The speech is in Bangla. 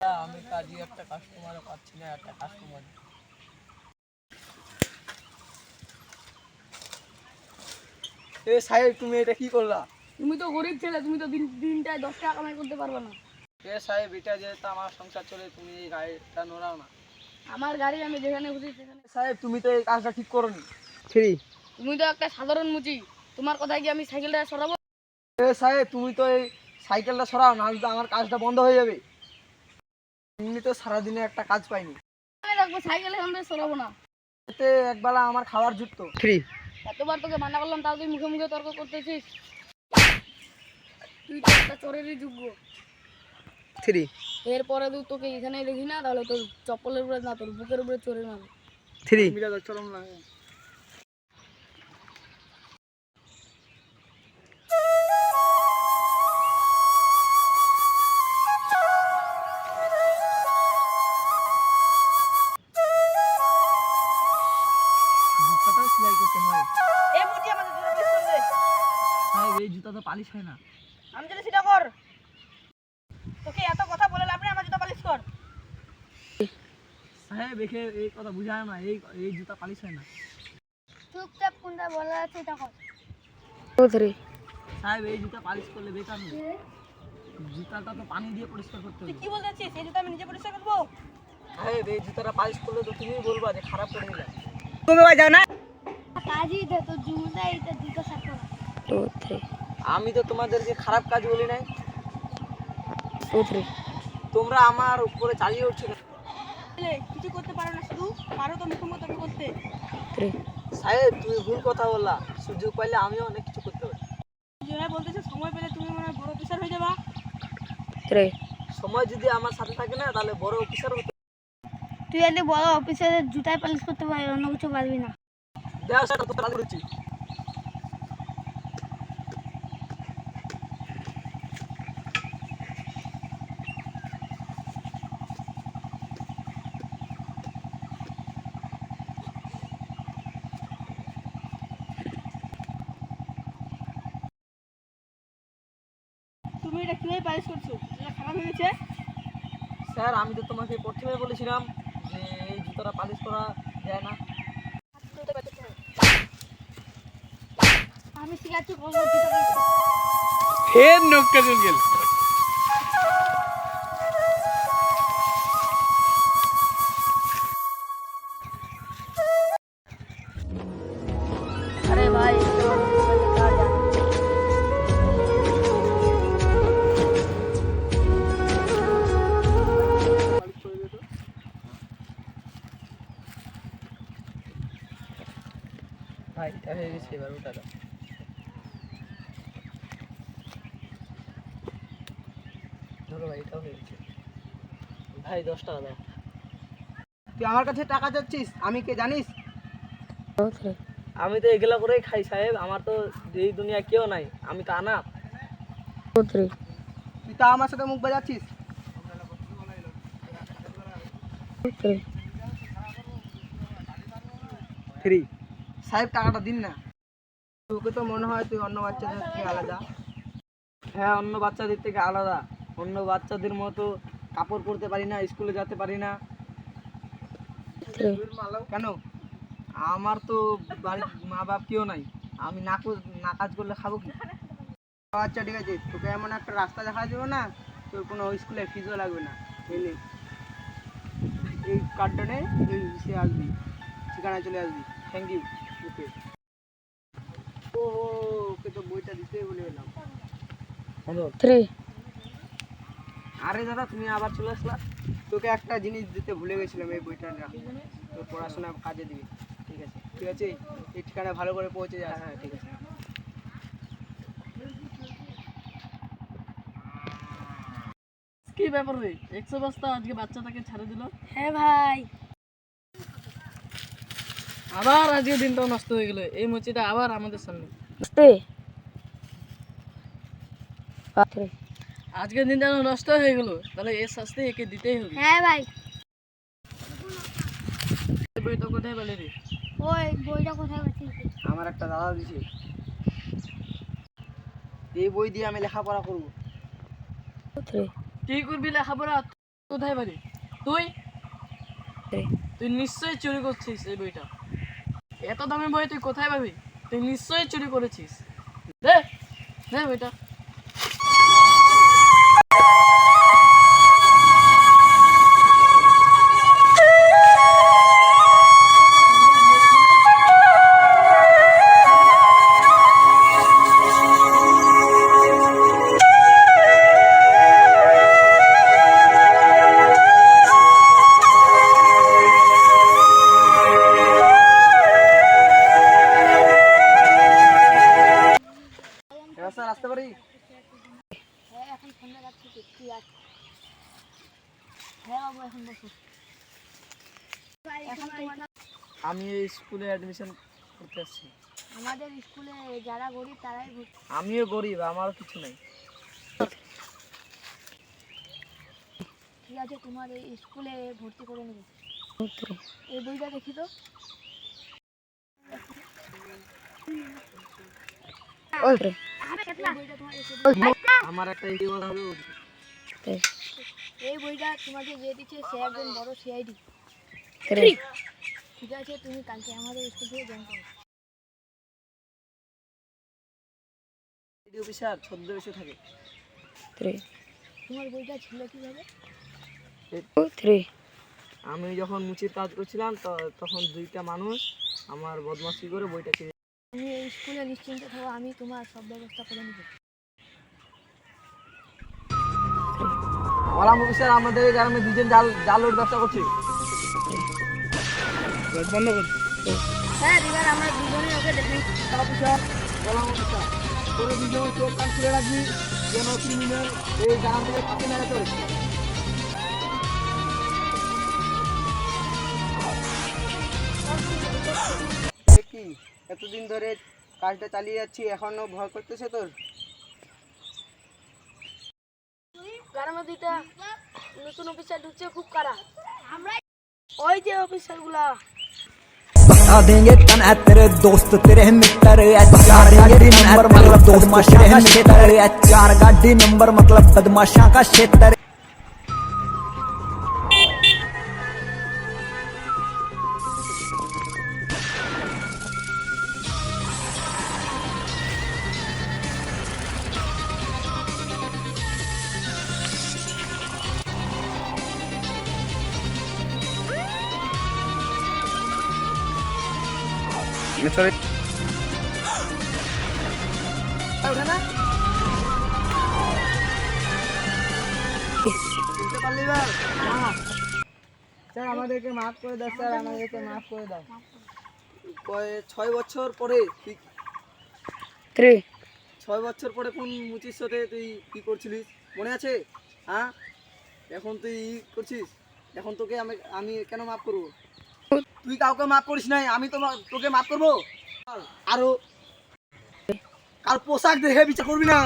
আমি কাজে একটা কাস্টমারও পাচ্ছি না, একটা কাস্টমার। এ সাহেব, তুমি এটা কি করলা? তুমি তো গরিব ছেলে, তুমি তো দিনটায় 10 টাকা কামাই করতে পারবে না। এ সাহেব, এটা যেহেতু আমার সংসার চলে, তুমি এই গাড়িটা নোড়াও না। আমার গাড়ি আমি যেখানে খুশি সেখানে। সাহেব, তুমি তো এই কাজটা ঠিক করোনি। ফ্রি। তুমি তো একটা সাধারণ মুচি, তোমার কথায় কি আমি সাইকেলটা সরাবো? এ সাহেব, তুমি তো এই সাইকেলটা সরাও, নাহলে তো আমার কাজটা বন্ধ হয়ে যাবে। এমনি তো সারাদিনে একটা কাজ পাইনি। আমি রাখবো সাইকেল, এখান থেকে সরাবো না। এতে একবেলা আমার খাবার জুটতো। ফ্রি। এতবার তোকে মানা করলাম, তাও তুই মুখে মুখে তর্ক করতেছিস। তুই তো একটা চোরেরই যোগ্য। ফ্রি। এরপরে তুই তোকে এখানেই দেখি না, তাহলে তোর চপ্পলের উপরে না, তোর বুকের উপরে চোরে মারবো। ফ্রি। চরম লাগে। জুতাটাও সেলাই করতে হয়। এ মুচি, আমাদের জুতা পালিশ করে দে। সাহেব, এই জুতা তো পালিশ হয় না। আমি যদি সেটা কর, তোকে এত কথা বলে লাভ নেই, আমার জুতা পালিশ কর। সাহেব, একে এই কথা বুঝায় না, এই জুতা পালিশ হয় না। চুপচাপ কোনটা বলা আছে এটা কর। সাহেব, এই জুতা পালিশ করলে বেকার হবে। জুতাটা তো পানি দিয়ে পরিষ্কার করতে হবে। তুই কি বলতে চাচ্ছিস? এই জুতা আমি নিজে পরিষ্কার করবো? সাহেব, এই জুতাটা পালিশ করলে তো তুমিই বলবা যে খারাপ করে দিলা। কাজই দে তো, জুতা এটা জুতা সাফ কর। 2 3 আমি তো তোমাদেরকে খারাপ কাজ বলি নাই। 2 3 তোমরা আমার উপরে চালিয়ে উঠছো কেন? কিছু করতে পারো না, শুধু পারো তো মুখোমুখি তর্ক করতে। 3 সাহেব, তুমি ভুল কথা বললা। সুযোগ পাইলে আমিও অনেক কিছু করতে পারি। যেটা বলতেছে, সময় পেলে তুমি মনে হয় বড় অফিসার হয়ে যাবা। 3 সময় যদি আমার সাথে থাকে না, তাহলে বড় অফিসার হতে। তুই যদি বড় অফিসারের জুতায় পালিশ করতে পারিস, অন্য কিছু পারবি না। দেখ সেটা তো কাজ করেছি। তুমি এটা কিভাবে পালিশ করছো? এটা খারাপ হয়ে গেছে। স্যার, আমি তো তোমাকে প্রথমে বলেছিলাম যে এই জুতাটা পালিশ করা যায় না। আমি শিখাচ্ছি কোন জুতা পালিশ করতে। ফের নকটা চলে গেল। अरे भाई तो कहाँ जा? ভাই, এটা হয়ে গেছে, এবার ওটা দাও। ধরো ভাই, এটাও হয়ে গেছে। ভাই, 10 টাকা দাও। তুই আমার কাছে টাকা চাচ্ছিস, আমি কে জানিস? আমি তো এগুলা করেই খাই সাহেব, আমার তো এই দুনিয়া কেউ নাই, আমি তো আনা। তুই তা আমার সাথে মুখ বাজাচ্ছিস। ফ্রি। সাহেব, টাকাটা দিন না। তোকে তো মনে হয় তুই অন্য বাচ্চাদের থেকে আলাদা। হ্যাঁ, অন্য বাচ্চাদের থেকে আলাদা। অন্য বাচ্চাদের মতো কাপড় পরতে পারি না, স্কুলে যেতে পারি না। কেন? আমার তো বাড়ির মা বাপ কেউ নাই, আমি না কাজ করলে খাবো কি? আচ্ছা ঠিক আছে, তোকে এমন একটা রাস্তা দেখা দেবো না, তোর কোনো স্কুলে ফিজও লাগবে না। এলে এই কার্ডটা নে, তুই সে আসবি, ঠিকানায় চলে আসবি। Thank you. ওকে। ও, ওকে তো বইটা দিতেই বলে এলাম। হ্যালো 3 আরে দাদা, তুমি আবার চলে আসলা। তোকে একটা জিনিস দিতে ভুলে গেছিলাম, এই বইটা রাখ। তোর পড়াশোনা কাজে দিবি। ঠিক আছে ঠিক আছে, এই ঠিকানায় ভালো করে পৌঁছে যাস। হ্যাঁ ঠিক আছে। কি ব্যাপার রে, 100 বস্তা আজকে বাচ্চাটাকে ছাড়ে দিল। হ্যাঁ ভাই, আবার আজকে দিনটাও নষ্ট হয়ে গেল, এই মুচিটা আবার আমাদের সামনে। আজকের দিনটা নষ্ট হয়ে গেল, তাহলে এর শাস্তি একে দিতেই হবে। হ্যাঁ ভাই। এই বইটা কোথায় পেলে রে? ওই বইটা কোথায় পেয়েছিস? আমার একটা দাদা দিছে। এই বই দিয়ে আমি লেখাপড়া করবো। কি করবি লেখাপড়া? কোথায় পারি? তুই তুই নিশ্চয়ই চুরি করছিস এই বইটা। এত দামি বই তুই কোথায় পাবি? তুই নিশ্চয়ই চুরি করেছিস। দে দে বইটা। এবার স্যার আসতে পারি? হ্যাঁ এখন ফোনটা রাখছি তুই আয়। হ্যাঁ বাবু এখন বসো। এখন তোমার আমি এই স্কুলে অ্যাডমিশন করতে আসছি। আমাদের স্কুলে যারা গরিব তারাই ভর্তি। আমিও গরিব, আমারও কিছু নেই। ঠিক আছে তোমার এই স্কুলে ভর্তি করে নেবো। এই বইটা দেখি তো। আমার একটা ইডি কথা হলো, এই বইটা তোমাকে যে দিচ্ছে সে একজন বড় সিআইডি। ঠিক আছে তুমি কালকে আমাদের স্কুল থেকে জয়েন করো। ইডি অফিসার ছদ্মবেশে থাকে। তোমার বইটা ছিল কিভাবে? আমি যখন মুচির কাজ করছিলাম তখন দুইটা মানুষ আমার বদমাশি করে বইটা কিনে। তুমি এই স্কুলে নিশ্চিন্ত থাকো, আমি তোমার সব ব্যবস্থা করে নেব। বললাম অফিসার, আমাদের এই গ্রামে দুজন জালোর ব্যবসা করছে। বন্ধ করছি। হ্যাঁ এবার আমরা দুজনে ওকে দেখি। অফিসার, বললাম অফিসার, তোরা দুজন চোখ কান খুলে রাখবি যেন ক্রিমিনাল এই গ্রাম থেকে পাশে মেরে চলে। কি এতদিন ধরে কাজটা চালিয়ে যাচ্ছি, এখনো ভয় করতেছে তোর? গ্রামে দুইটা নতুন অফিসার ঢুকছে, খুব কারা। ওই যে অফিসার গুলা बता देंगे कन है तेरे दोस्त तेरे मित्र चार गाड़ी नंबर मतलब बदमाशा का क्षेत्र चार गाड़ी नंबर मतलब बदमाशा का क्षेत्र। ওঠে না? চিনতে পারলি বা? স্যার আমাদেরকে মাফ করে দাও, স্যার আমাদেরকে মাফ করে দাও। 6 বছর পরে তুই 6 বছর পরে কোন মুচির সাথে তুই কি করছিলিস মনে আছে? হ্যাঁ, এখন তুই করছিস, এখন তোকে আমি কেন মাফ করব? তুই কাউকে মাফ করিস নাই, আমি তোকে মাফ করবো? আরো আর পোশাক দেখে বিচার করবি না।